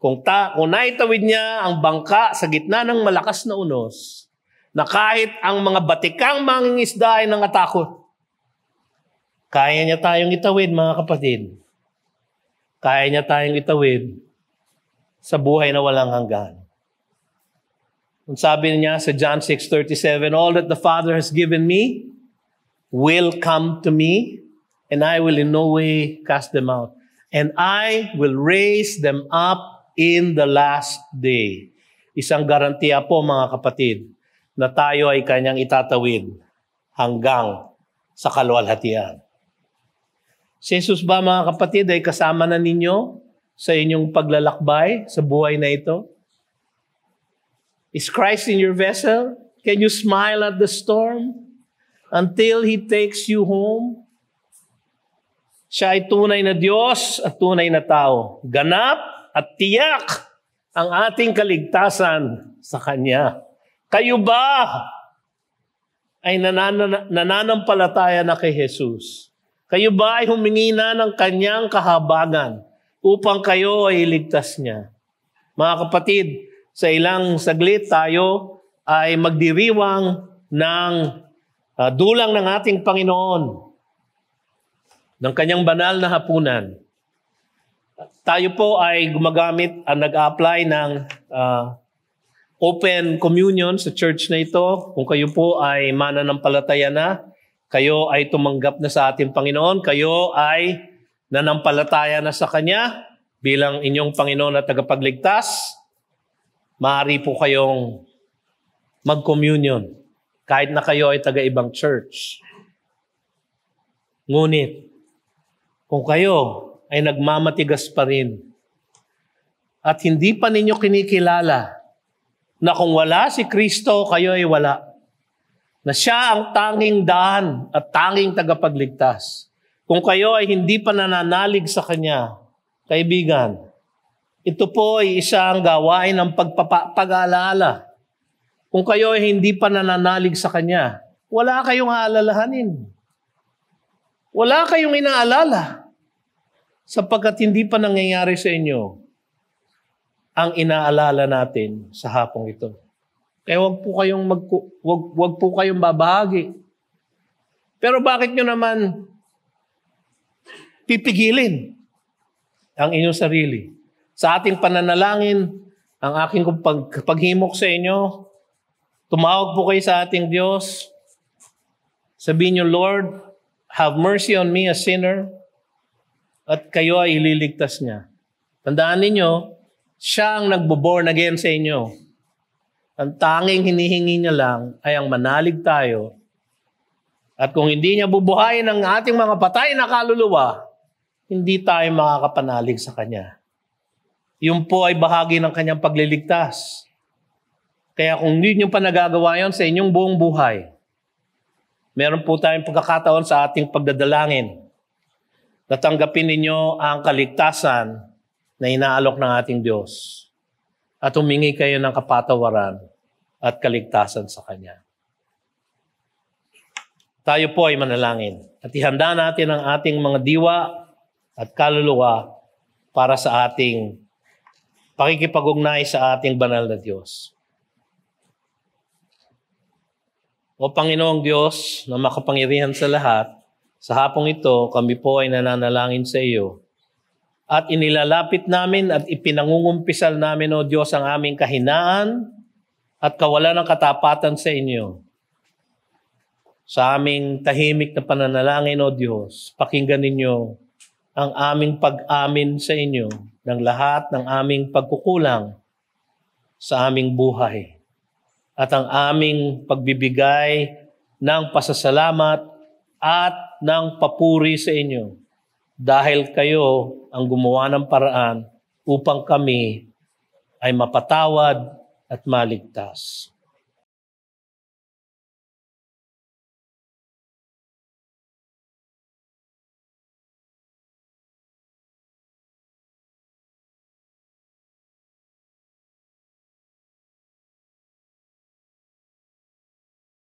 Kung naitawid niya ang bangka sa gitna ng malakas na unos, na kahit ang mga batikang mangingisda ay nangatakot, kaya niya tayong itawid, mga kapatid. Kaya niya tayong itawid sa buhay na walang hanggan. Kung sabi niya sa John 6:37, all that the Father has given me will come to me, and I will in no way cast them out. And I will raise them up in the last day. Isang garantiya po, mga kapatid, na tayo ay kanyang itatawid hanggang sa kaluwalhatian. Si Jesus ba, mga kapatid, ay kasama na ninyo sa inyong paglalakbay sa buhay na ito? Is Christ in your vessel? Can you smile at the storm until He takes you home? Siya ay tunay na Diyos at tunay na tao. Ganap at tiyak ang ating kaligtasan sa Kanya. Kayo ba ay nananampalataya na kay Jesus? Kayo ba ay humingi na ng Kanyang kahabagan upang kayo ay iligtas niya? Mga kapatid, sa ilang saglit tayo ay magdiriwang ng dulang ng ating Panginoon, ng Kanyang banal na hapunan. Tayo po ay gumagamit, nag-apply ng open communion sa church na ito. Kung kayo po ay mananampalataya na, kayo ay tumanggap na sa ating Panginoon, kayo ay nanampalataya na sa Kanya bilang inyong Panginoon at tagapagligtas, maaari po kayong mag-communion kahit na kayo ay taga-ibang church. Ngunit, kung kayo ay nagmamatigas pa rin at hindi pa ninyo kinikilala na kung wala si Kristo, kayo ay wala, na siya ang tanging daan at tanging tagapagligtas. Kung kayo ay hindi pa nananalig sa Kanya, kaibigan, ito po ay isang gawain ng pag-aalala. Kung kayo ay hindi pa nananalig sa Kanya, wala kayong aalalahanin. Wala kayong inaalala. Sapagkat hindi pa nangyayari sa inyo ang inaalala natin sa hapong ito. Kaya wag po kayong babahagi. Pero bakit nyo naman pipigilin ang inyong sarili? Sa ating pananalangin, ang aking paghimok sa inyo, tumawag po kayo sa ating Diyos. Sabihin nyo, Lord, have mercy on me, a sinner. At kayo ay ililigtas niya. Tandaan ninyo, siya ang nagbo-born again sa inyo. Ang tanging hinihingi niya lang ay ang manalig tayo. At kung hindi niya bubuhayin ang ating mga patay na kaluluwa, hindi tayo makakapanalig sa Kanya. Yun po ay bahagi ng Kanyang pagliligtas. Kaya kung hindi niyo pa nagagawa yun sa inyong buong buhay, meron po tayong pagkakataon sa ating pagdadalangin. Natanggapin ninyo ang kaligtasan na inaalok ng ating Diyos. At humingi kayo ng kapatawaran at kaligtasan sa Kanya. Tayo po ay manalangin. At ihanda natin ang ating mga diwa at kaluluwa para sa ating pakikipag-ugnay sa ating banal na Diyos. O Panginoong Diyos na makapangyarihan sa lahat, sa hapong ito, kami po ay nananalangin sa iyo. At inilalapit namin at ipinangungumpisal namin, O Diyos, ang aming kahinaan at kawalan ng katapatan sa inyo. Sa aming tahimik na pananalangin, O Diyos, pakinggan ninyo ang aming pag-amin sa inyo ng lahat ng aming pagkukulang sa aming buhay at ang aming pagbibigay ng pasasalamat at ng papuri sa inyo dahil kayo ang gumawa ng paraan upang kami ay mapatawad at maligtas.